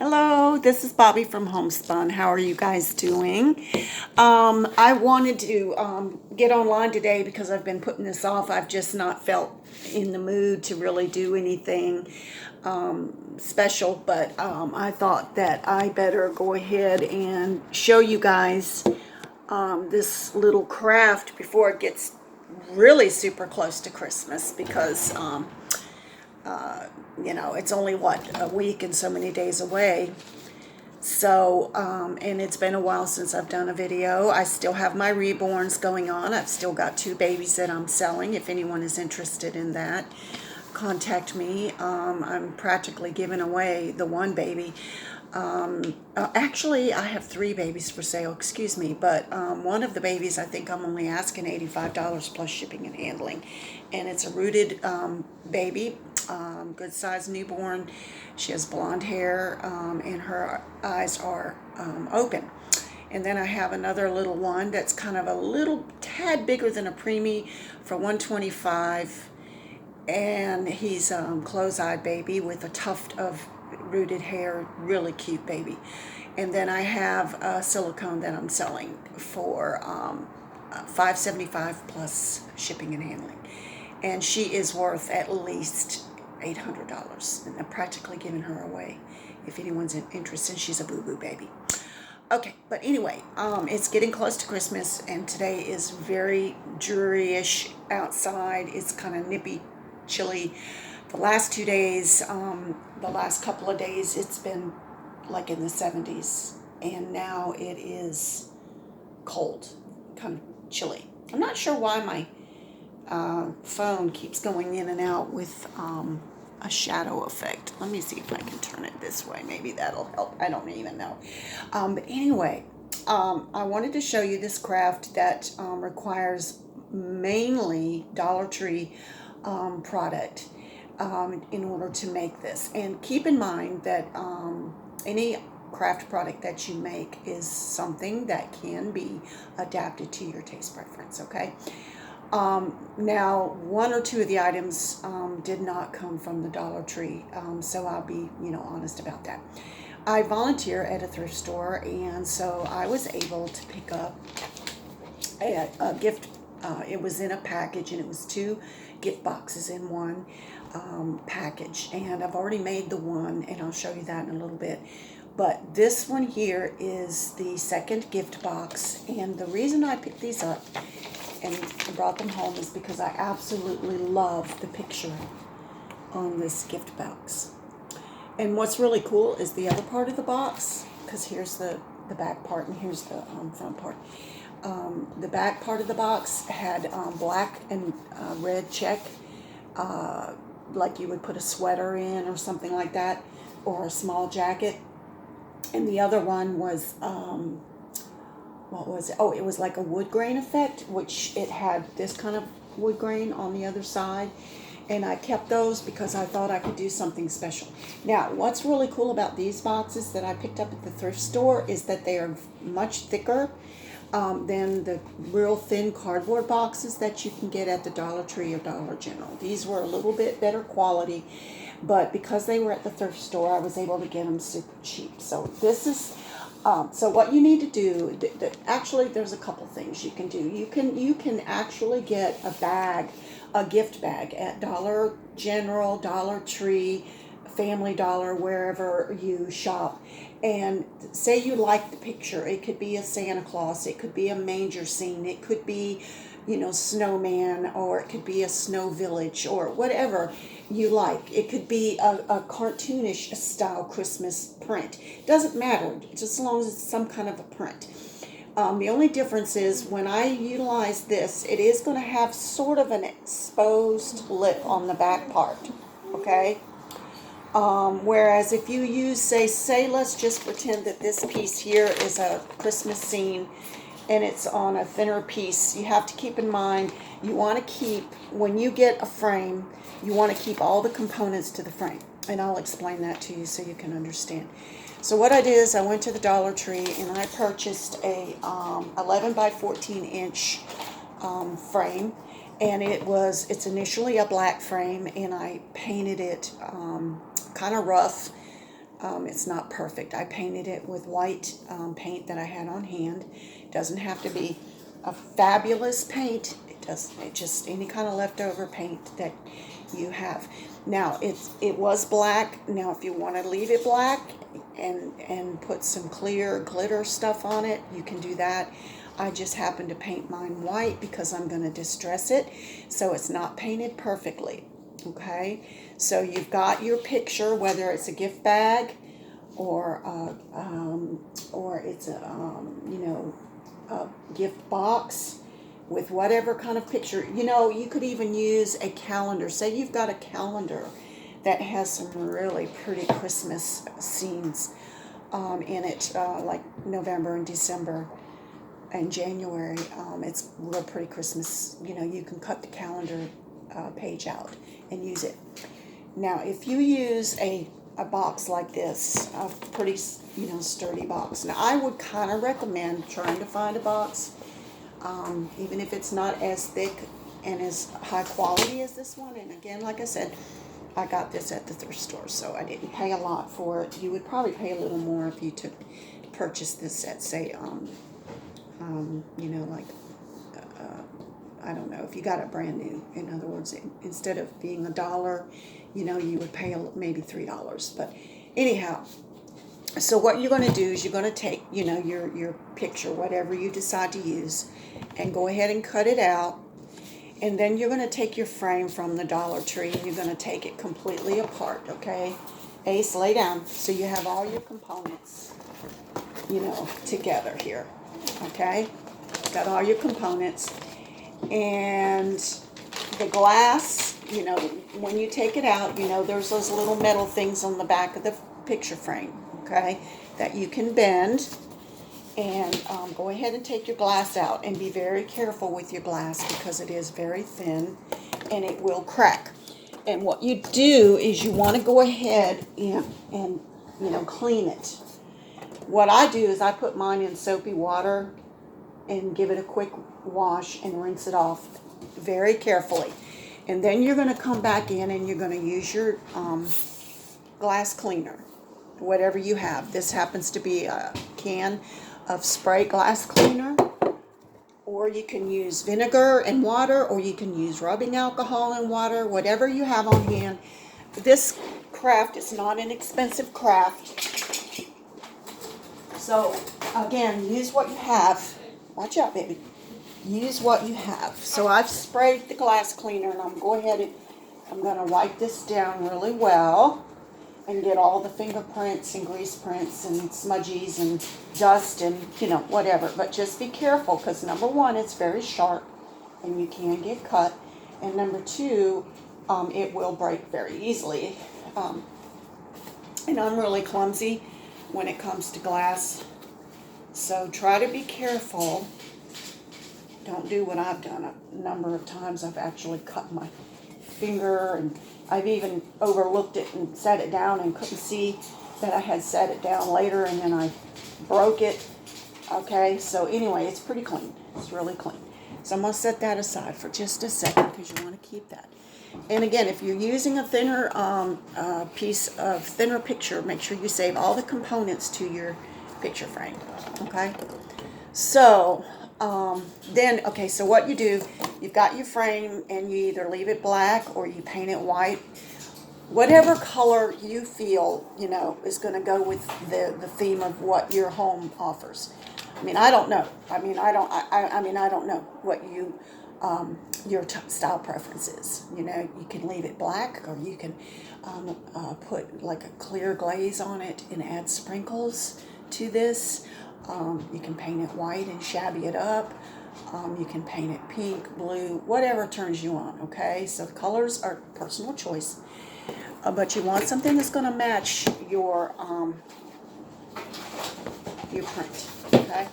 Hello, this is Bobby from Homespun. How are you guys doing? I wanted to get online today because I've been putting this off. I've just not felt in the mood to really do anything special, but I thought that I better go ahead and show you guys this little craft before it gets really super close to Christmas because it's only a week and so many days away. So, and it's been a while since I've done a video. I still have my reborns going on. I've still got 2 babies that I'm selling. If anyone is interested in that, contact me. I'm practically giving away the 1 baby. Actually, I have 3 babies for sale, excuse me, but one of the babies I think I'm only asking $85 plus shipping and handling. And it's a rooted baby, good size newborn. She has blonde hair and her eyes are open. And then I have another little one that's kind of a little tad bigger than a preemie for $125, and he's close-eyed baby with a tuft of rooted hair, really cute baby. And then I have a silicone that I'm selling for $575 plus shipping and handling, and she is worth at least $800, and I'm practically giving her away if anyone's interested. She's a boo-boo baby. Okay, but anyway, it's getting close to Christmas, and today is very dreary-ish outside. It's kind of nippy, chilly. The last 2 days, the last couple of days, it's been like in the 70s, and now it is cold, kind of chilly. I'm not sure why my phone keeps going in and out with a shadow effect. Let me see if I can turn it this way. Maybe that'll help. I don't even know. But anyway, I wanted to show you this craft that requires mainly Dollar Tree product in order to make this. And keep in mind that any craft product that you make is something that can be adapted to your taste preference, okay? Now, 1 or 2 of the items did not come from the Dollar Tree, so I'll be, honest about that. I volunteer at a thrift store, and so I was able to pick up a gift. It was in a package, and it was 2 gift boxes in one package. And I've already made the one, and I'll show you that in a little bit. But this one here is the second gift box, and the reason I picked these up and brought them home is because I absolutely love the picture on this gift box. And what's really cool is the other part of the box, because here's the back part and here's the front part. The back part of the box had black and red check, like you would put a sweater in or something like that, or a small jacket. And the other one was what was it? Oh, it was like a wood grain effect, which it had this kind of wood grain on the other side. And I kept those because I thought I could do something special. Now, what's really cool about these boxes that I picked up at the thrift store is that they are much thicker than the real thin cardboard boxes that you can get at the Dollar Tree or Dollar General. These were a little bit better quality, but because they were at the thrift store, I was able to get them super cheap. So this is so what you need to do, actually there's a couple things you can do. You can actually get a gift bag at Dollar General, Dollar Tree, Family Dollar, wherever you shop. And say you like the picture. It could be a Santa Claus, it could be a manger scene, it could be, snowman, or it could be a snow village, or whatever you like. It could be a cartoonish style Christmas print. Doesn't matter, just as long as it's some kind of a print. The only difference is when I utilize this, it is going to have sort of an exposed lip on the back part, okay? Whereas if you use, say, let's just pretend that this piece here is a Christmas scene and it's on a thinner piece, you have to keep in mind, you want to keep, when you get a frame, you want to keep all the components to the frame. And I'll explain that to you so you can understand. So what I did is I went to the Dollar Tree and I purchased a 11 by 14 inch frame. And it's initially a black frame, and I painted it kind of rough It's not perfect. I painted it with white paint that I had on hand. It doesn't have to be a fabulous paint. It just any kind of leftover paint that you have. Now it was black. Now if you want to leave it black and put some clear glitter stuff on it, you can do that. I just happen to paint mine white because I'm going to distress it, so it's not painted perfectly. Okay, so you've got your picture, whether it's a gift bag or it's a gift box with whatever kind of picture. You could even use a calendar. Say you've got a calendar that has some really pretty Christmas scenes in it, like November and December and January. It's real pretty Christmas. You can cut the calendar page out and use it. Now, if you use a box like this, a pretty sturdy box. Now, I would kind of recommend trying to find a box, even if it's not as thick and as high quality as this one. And again, like I said, I got this at the thrift store, so I didn't pay a lot for it. You would probably pay a little more if you purchase this at, say, I don't know, if you got it brand new. In other words, instead of being $1, you would pay maybe $3. But anyhow, so what you're going to do is you're going to take, your picture, whatever you decide to use, and go ahead and cut it out. And then you're going to take your frame from the Dollar Tree and you're going to take it completely apart, okay? Ace, lay down so you have all your components, together here, okay? Got all your components. And the glass, when you take it out, there's those little metal things on the back of the picture frame, okay, that you can bend. And go ahead and take your glass out and be very careful with your glass because it is very thin and it will crack. And what you do is you want to go ahead and clean it. What I do is I put mine in soapy water and give it a quick wash and rinse it off very carefully. And then you're going to come back in and you're going to use your glass cleaner, whatever you have. This happens to be a can of spray glass cleaner, or you can use vinegar and water, or you can use rubbing alcohol and water, whatever you have on hand. This craft is not an expensive craft. So again, use what you have. Watch out, baby. Use what you have. So I've sprayed the glass cleaner, and I'm going to wipe this down really well and get all the fingerprints and grease prints and smudgies and dust and, whatever. But just be careful because, number one, it's very sharp and you can get cut. And number two, it will break very easily. And I'm really clumsy when it comes to glass. So try to be careful. Don't do what I've done. A number of times I've actually cut my finger, and I've even overlooked it and set it down and couldn't see that I had set it down later, and then I broke it. Okay, so anyway, it's pretty clean. It's really clean. So I'm going to set that aside for just a second because you want to keep that. And again, if you're using a thinner piece of thinner picture, make sure you save all the components to your picture frame. Okay, so so what you do, you've got your frame and you either leave it black or you paint it white. Whatever color you feel, is going to go with the theme of what your home offers. I don't know. I don't know what your style preference is. You can leave it black, or you can put like a clear glaze on it and add sprinkles to this. You can paint it white and shabby it up. You can paint it pink, blue, whatever turns you on, okay? So the colors are personal choice. But you want something that's going to match your print, okay?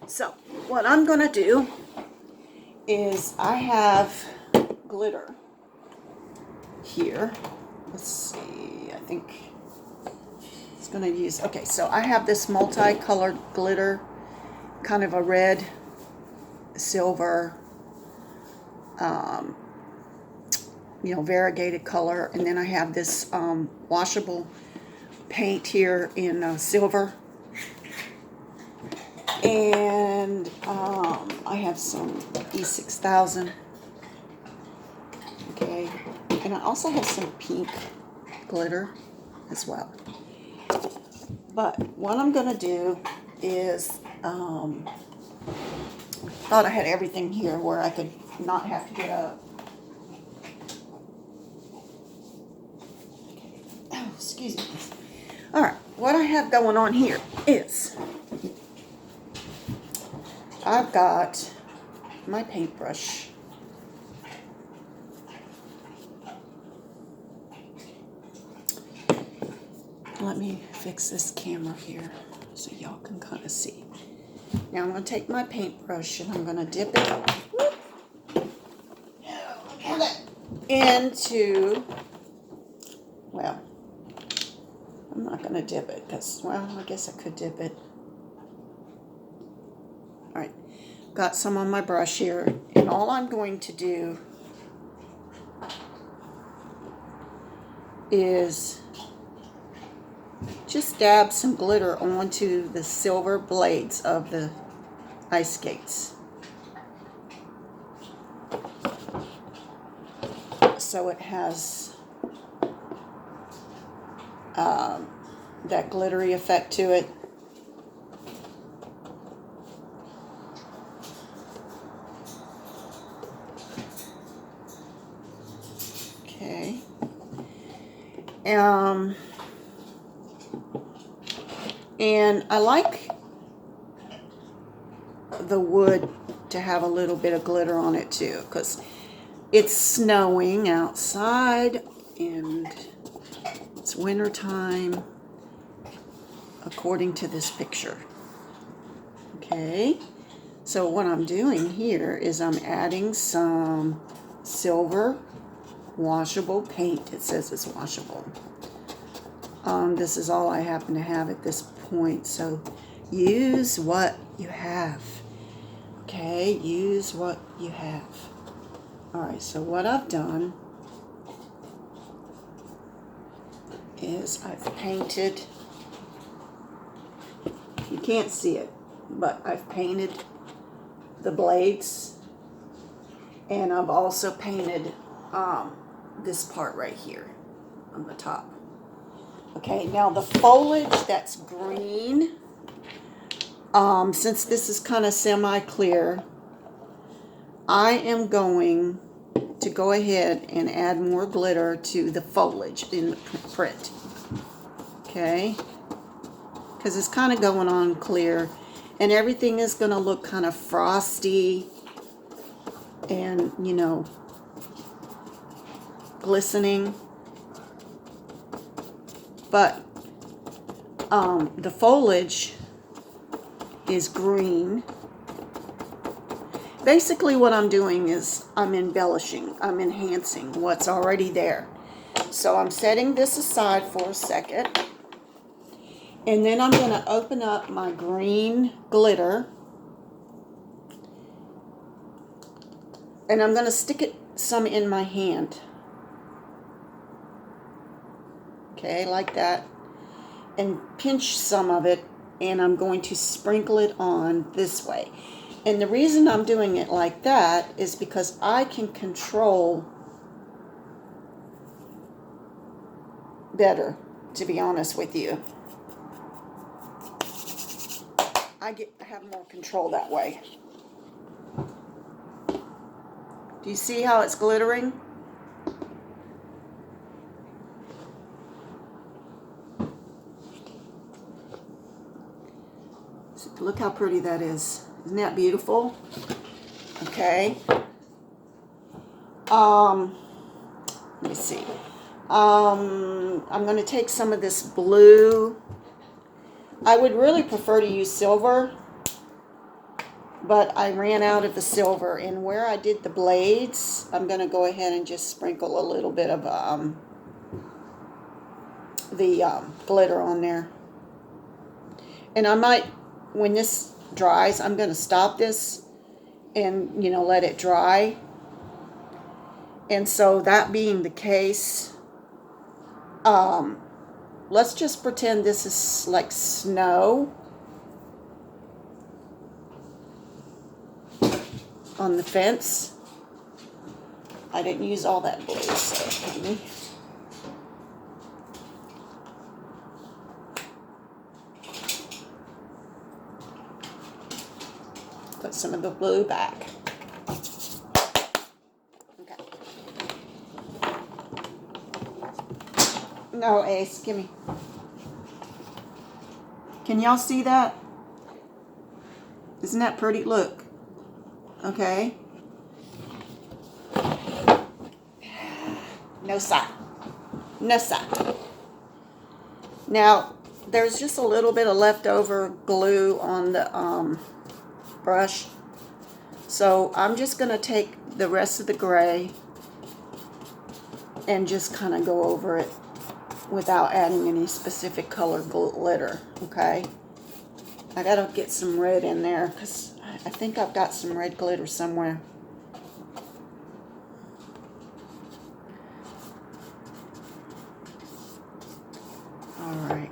So what I'm going to do is I have glitter here. Let's see, I think it's going to use, okay, so I have this multicolored glitter, kind of a red, silver, variegated color, and then I have this washable paint here in silver. And I have some E6000. Okay. And I also have some pink glitter as well. But what I'm going to do is, thought I had everything here where I could not have to get up. Oh, excuse me. All right, what I have going on here is I've got my paintbrush. Let me fix this camera here so y'all can kind of see. Now I'm going to take my paintbrush and I'm going to dip it into, well, I'm not going to dip it because, well, I guess I could dip it. All right, got some on my brush here, and all I'm going to do is just dab some glitter onto the silver blades of the ice skates. So it has that glittery effect to it. Okay. And I like the wood to have a little bit of glitter on it too, because it's snowing outside and it's winter time according to this picture. Okay, so what I'm doing here is I'm adding some silver washable paint. It says it's washable. This is all I happen to have at this point, so use what you have. Okay, use what you have. Alright, so what I've done is I've painted, you can't see it, but I've painted the blades, and I've also painted this part right here on the top. Okay, now the foliage that's green, since this is kind of semi-clear, I am going to go ahead and add more glitter to the foliage in the print. Okay, because it's kind of going on clear, and everything is going to look kind of frosty and, you know, glistening. But the foliage is green. Basically what I'm doing is I'm embellishing, I'm enhancing what's already there. So I'm setting this aside for a second. And then I'm going to open up my green glitter. And I'm going to stick it some in my hand. Okay, like that, and pinch some of it, and I'm going to sprinkle it on this way. And the reason I'm doing it like that is because I can control better, to be honest with you. I have more control that way. Do you see how it's glittering? Look how pretty that is. Isn't that beautiful? Okay. Let me see. I'm going to take some of this blue. I would really prefer to use silver, but I ran out of the silver. And where I did the blades, I'm going to go ahead and just sprinkle a little bit of the glitter on there. And I might, when this dries, I'm going to stop this and, you know, let it dry. And so that being the case, let's just pretend this is like snow on the fence. I didn't use all that glue, so let me. Put some of the glue back. Okay. No, Ace, give me. Can y'all see that? Isn't that pretty? Look. Okay. No side. No side. Now, there's just a little bit of leftover glue on the brush. So I'm just going to take the rest of the gray and just kind of go over it without adding any specific color glitter, okay? I got to get some red in there because I think I've got some red glitter somewhere. All right.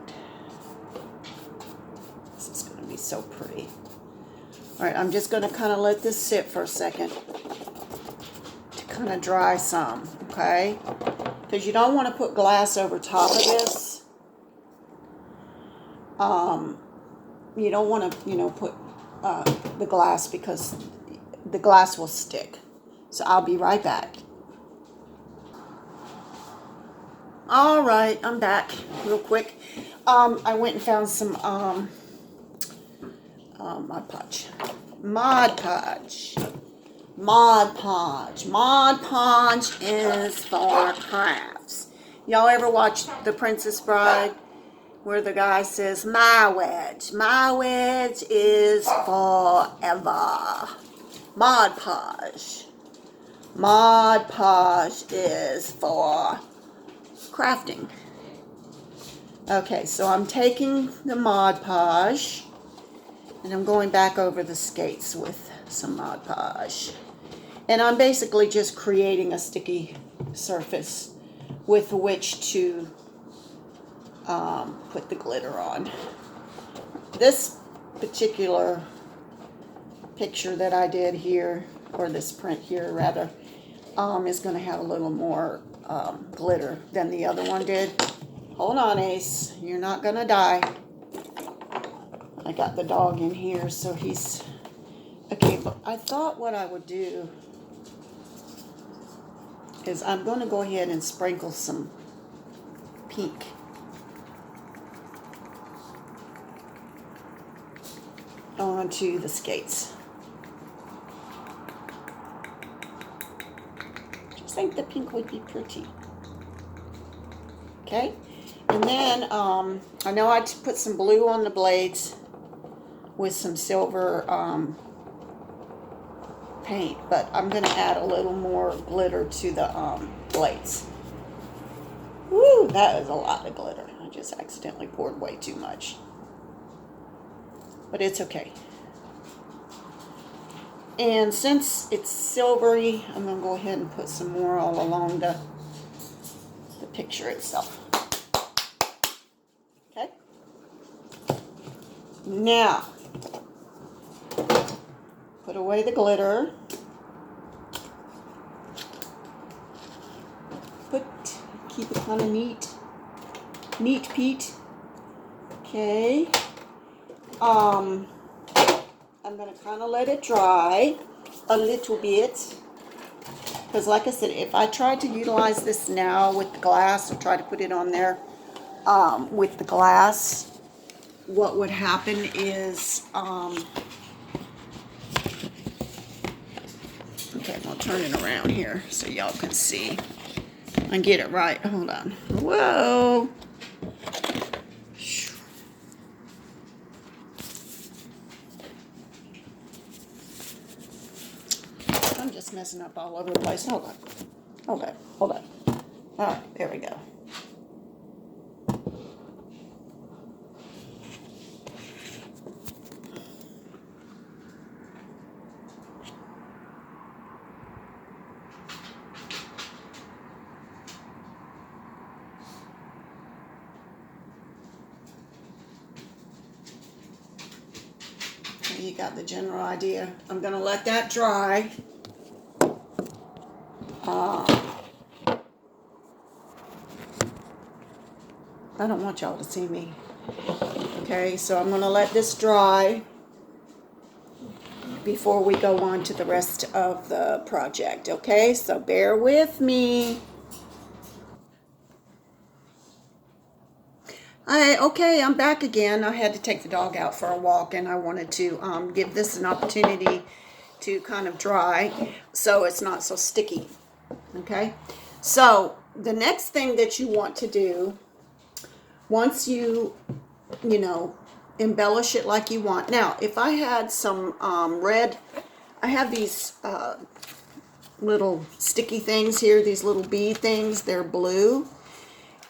This is going to be so pretty. All right, I'm just going to kind of let this sit for a second to kind of dry some, okay? Because you don't want to put glass over top of this. You don't want to, put the glass because the glass will stick. So I'll be right back. All right, I'm back real quick. I went and found some Mod Podge. Mod Podge. Mod Podge. Mod Podge is for crafts. Y'all ever watch The Princess Bride? Where the guy says, my wedge is forever. Mod Podge. Mod Podge is for crafting. Okay, so I'm taking the Mod Podge and I'm going back over the skates with some Mod Podge. And I'm basically just creating a sticky surface with which to put the glitter on. This particular picture that I did here, or this print here rather, is going to have a little more glitter than the other one did. Hold on, Ace. You're not going to die. I got the dog in here, so he's... Okay, but I thought what I would do is I'm going to go ahead and sprinkle some pink onto the skates. Just think the pink would be pretty. Okay, and then I know I put some blue on the blades with some silver paint, but I'm going to add a little more glitter to the blades. Woo, that is a lot of glitter. I just accidentally poured way too much. But it's okay. And since it's silvery, I'm going to go ahead and put some more all along the picture itself. Okay? Now, put away the glitter. Keep it kind of neat. Neat, Pete. Okay. I'm going to kind of let it dry a little bit. Because like I said, if I tried to utilize this now with the glass, or try to put it on there with the glass, what would happen is, okay, I'm going to turn it around here so y'all can see and get it right. Hold on. Whoa. I'm just messing up all over the place. Hold on. Hold on. Hold on. All right, there we go. you got the general idea. I'm going to let that dry. I don't want y'all to see me. Okay, so I'm going to let this dry before we go on to the rest of the project. Okay, so bear with me. Okay, I'm back again. I had to take the dog out for a walk, and I wanted to give this an opportunity to kind of dry so it's not so sticky. Okay, so the next thing that you want to do, once you embellish it like you want. Now, if I had some red, I have these little sticky things here, these little bead things. They're blue.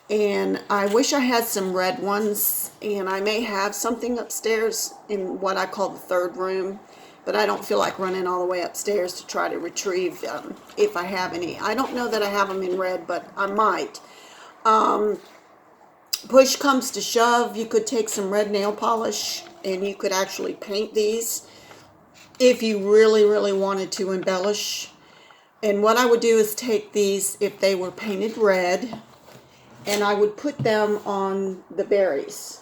And I wish I had some red ones, and I may have something upstairs in what I call the third room, but I don't feel like running all the way upstairs to try to retrieve if I have any. I don't know that I have them in red, but I might. Push comes to shove, you could take some red nail polish and you could actually paint these if you really, really wanted to embellish. And what I would do is take these, if they were painted red, and I would put them on the berries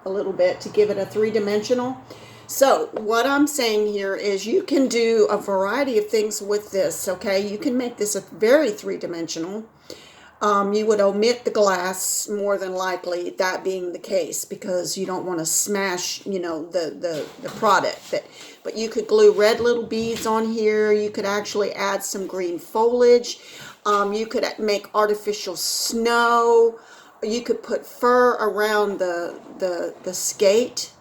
a little bit to give it a three-dimensional. So what I'm saying here is you can do a variety of things with this, okay? You can make this a very three-dimensional. You would omit the glass more than likely, that being the case, because you don't want to smash, the product. But you could glue red little beads on here. You could actually add some green foliage. You could make artificial snow. You could put fur around the skate.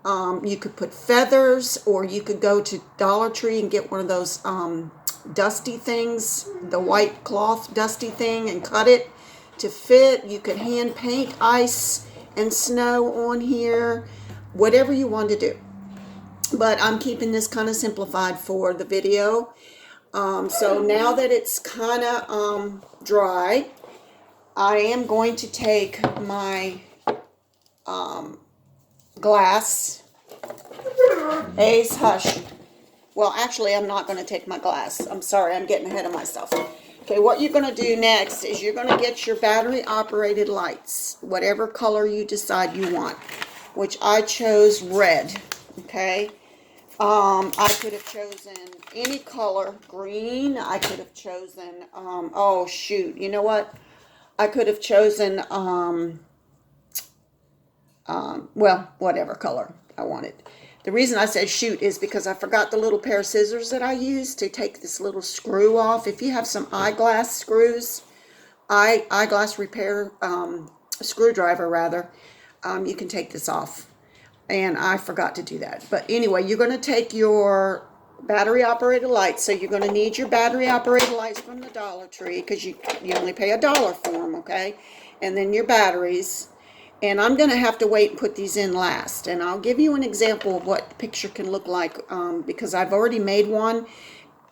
You could put feathers, or you could go to Dollar Tree and get one of those dusty things, the white cloth dusty thing, and cut it to fit. You could hand paint ice and snow on here, whatever you want to do. But I'm keeping this kind of simplified for the video. So now that it's kind of dry, I am going to take my glass. Ace, hush. Well, actually, I'm not going to take my glass. I'm sorry, I'm getting ahead of myself. Okay, what you're going to do next is you're going to get your battery-operated lights, whatever color you decide you want, which I chose red, okay? I could have chosen any color, green. I could have chosen, oh, shoot, you know what? I could have chosen, well, whatever color I wanted. The reason I said shoot is because I forgot the little pair of scissors that I used to take this little screw off. If you have some eyeglass screws, eyeglass repair screwdriver rather, you can take this off. And I forgot to do that. But anyway, you're going to take your battery-operated lights. So you're going to need your battery-operated lights from the Dollar Tree, because you only pay $1 for them, okay? And then your batteries. And I'm going to have to wait and put these in last. And I'll give you an example of what the picture can look like, because I've already made one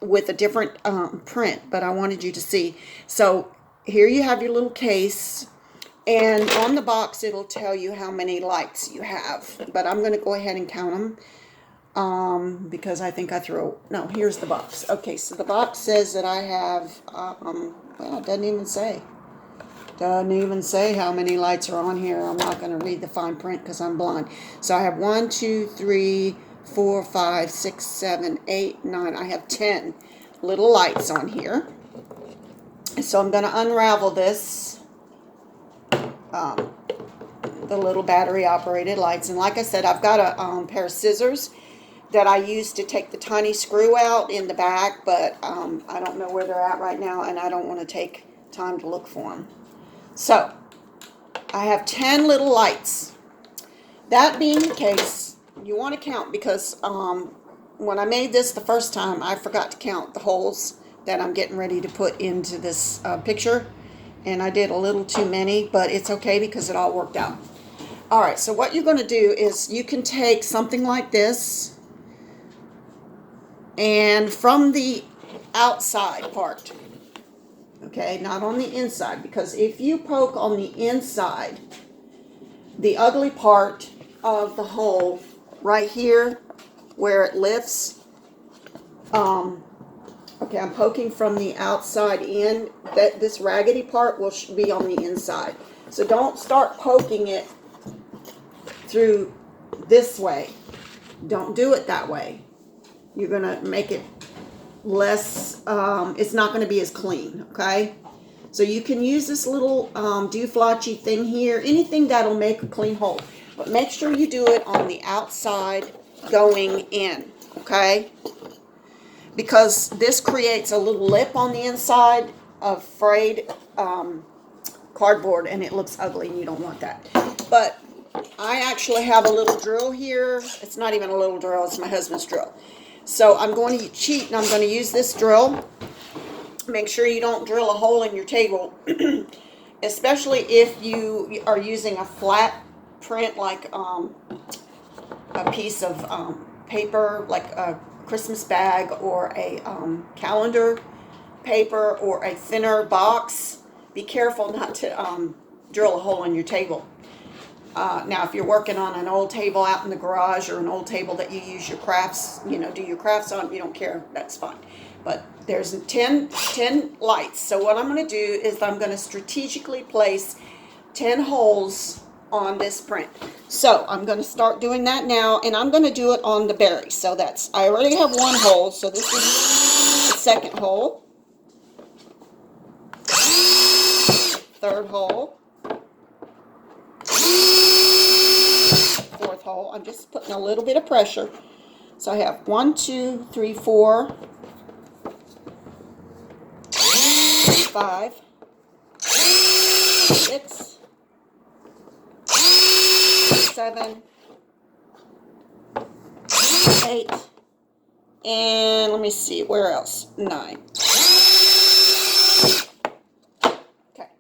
with a different print, but I wanted you to see. So here you have your little case. And on the box, it'll tell you how many lights you have. But I'm going to go ahead and count them because I think I threw... No, here's the box. Okay, so the box says that I have... well, it doesn't even say. Doesn't even say how many lights are on here. I'm not going to read the fine print because I'm blind. So I have 1, 2, 3, 4, 5, 6, 7, 8, 9. I have 10 little lights on here. So I'm going to unravel this. The little battery operated lights, and like I said, I've got a pair of scissors that I used to take the tiny screw out in the back, but I don't know where they're at right now, and I don't want to take time to look for them. So I have 10 little lights. That being the case, you want to count, because when I made this the first time, I forgot to count the holes that I'm getting ready to put into this picture. And I did a little too many, but it's okay because it all worked out. All right, so what you're going to do is you can take something like this, and from the outside part, okay, not on the inside, because if you poke on the inside, the ugly part of the hole right here where it lifts. Okay, I'm poking from the outside in. That this raggedy part will be on the inside. So don't start poking it through this way. Don't do it that way. You're going to make it less, it's not going to be as clean, okay? So you can use this little dooflotchy thing here, anything that'll make a clean hole. But make sure you do it on the outside going in, okay? Because this creates a little lip on the inside of frayed cardboard, and it looks ugly, and you don't want that. But I actually have a little drill here. It's not even a little drill, it's my husband's drill. So I'm going to cheat, and I'm going to use this drill. Make sure you don't drill a hole in your table, especially if you are using a flat print, like a piece of paper, like a Christmas bag, or a calendar paper, or a thinner box. Be careful not to drill a hole in your table. Now, if you're working on an old table out in the garage, or an old table that you use your crafts, do your crafts on, you don't care, that's fine. But there's 10 lights. So what I'm going to do is I'm going to strategically place 10 holes on this print. So I'm going to start doing that now, and I'm going to do it on the berry. So I already have one hole, so this is the second hole. Third hole. Fourth hole. I'm just putting a little bit of pressure. So I have 1, 2, 3, 4, 5, 6, 7, 8, and let me see, where else? 9. Okay.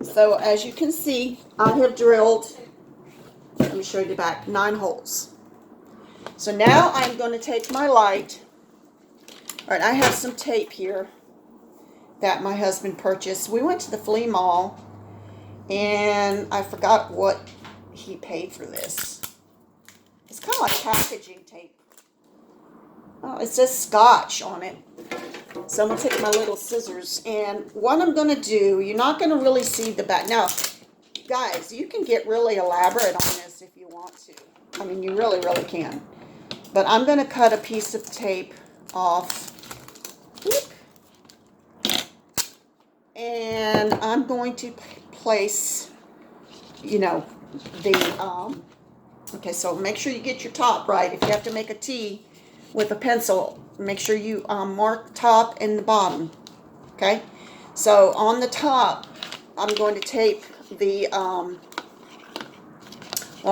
So as you can see, I have drilled, let me show you the back, 9 holes. So now I'm going to take my light. All right, I have some tape here that my husband purchased. We went to the flea mall, and I forgot what he paid for this. It's kind of like packaging tape. Oh, it says Scotch on it. So I'm going to take my little scissors, and what I'm going to do, you're not going to really see the back. Now, guys, you can get really elaborate on this if you want to. I mean, you really, really can. But I'm going to cut a piece of tape off. And I'm going to place, okay, so make sure you get your top right. If you have to make a T with a pencil, make sure you mark top and the bottom, okay? So on the top, I'm going to tape the, well,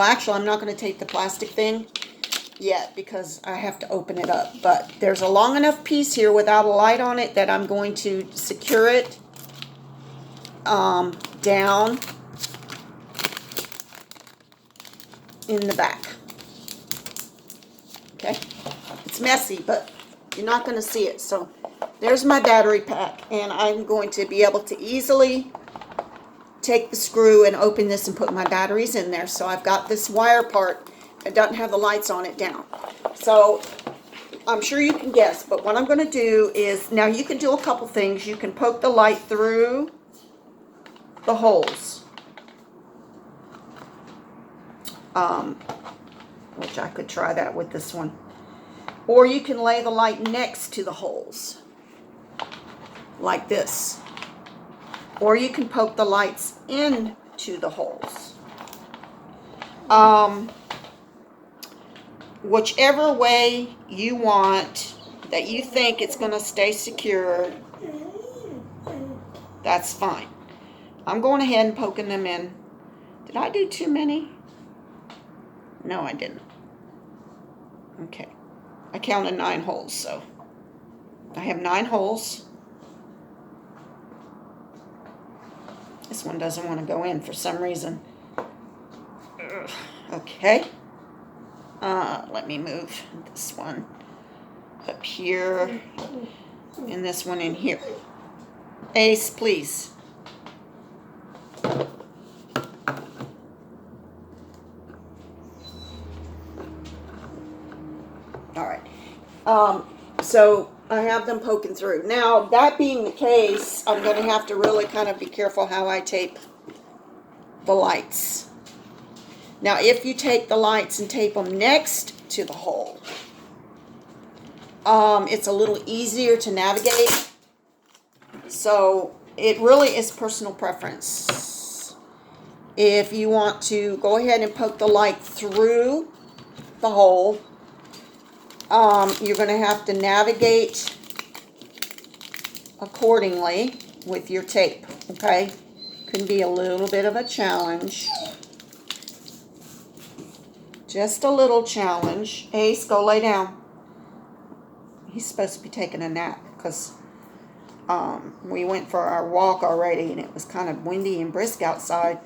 actually, I'm not going to tape the plastic thing yet because I have to open it up. But there's a long enough piece here without a light on it that I'm going to secure it down in the back. Okay, it's messy, but you're not going to see it. So there's my battery pack, and I'm going to be able to easily take the screw and open this and put my batteries in there. So I've got this wire part that doesn't have the lights on it down. So I'm sure you can guess, but what I'm going to do is, now you can do a couple things. You can poke the light through the holes, which I could try that with this one, or you can lay the light next to the holes like this, or you can poke the lights into the holes. Whichever way you want, that you think it's going to stay secure, that's fine. I'm going ahead and poking them in. Did I do too many? No, I didn't. Okay. I counted 9 holes, so I have 9 holes. This one doesn't want to go in for some reason. Ugh. Okay. Let me move this one up here and this one in here. Ace, please. All right. So I have them poking through. Now, that being the case, I'm going to have to really kind of be careful how I tape the lights. Now, if you take the lights and tape them next to the hole, it's a little easier to navigate. So it really is personal preference. If you want to go ahead and poke the light through the hole, you're going to have to navigate accordingly with your tape, okay? Can be a little bit of a challenge. Just a little challenge. Ace, go lay down. He's supposed to be taking a nap because we went for our walk already and it was kind of windy and brisk outside.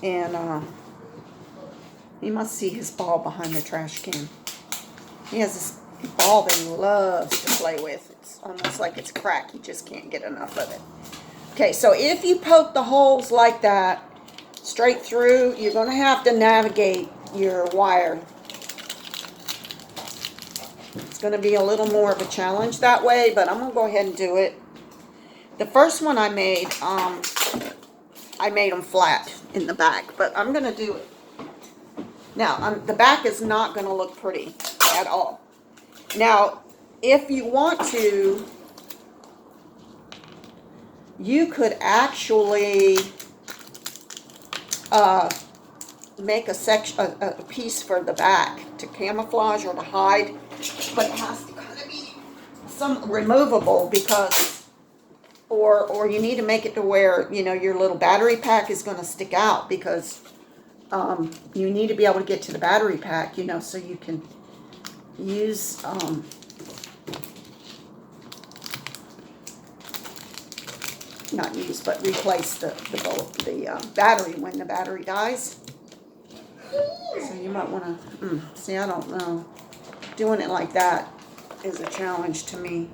And he must see his ball behind the trash can. He has this ball that he loves to play with. It's almost like it's crack. He just can't get enough of it. Okay, so if you poke the holes like that straight through, you're going to have to navigate your wire. It's going to be a little more of a challenge that way, but I'm going to go ahead and do it. The first one I made them flat in the back, but I'm going to do it. Now, the back is not going to look pretty at all. Now, if you want to, you could actually make a piece for the back to camouflage or to hide, but it has to kind of be some removable because, or you need to make it to where, you know, your little battery pack is going to stick out because you need to be able to get to the battery pack, you know, so you can use not use, but replace the battery when the battery dies. So you might want to, see, I don't know. Doing it like that is a challenge to me.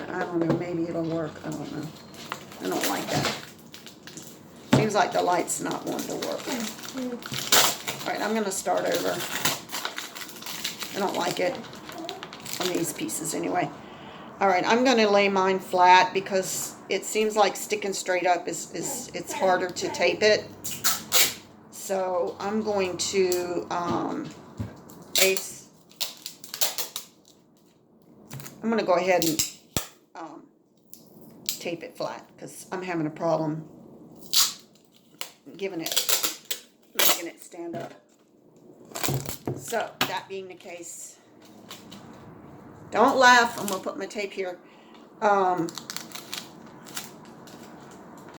I don't know, maybe it'll work. I don't know. I don't like that. Seems like the light's not wanting to work. All right, I'm going to start over. I don't like it on these pieces anyway. All right, I'm going to lay mine flat because it seems like sticking straight up is it's harder to tape it. So I'm going to Ace. I'm going to go ahead and tape it flat because I'm having a problem making it stand up. So that being the case, don't laugh. I'm going to put my tape here.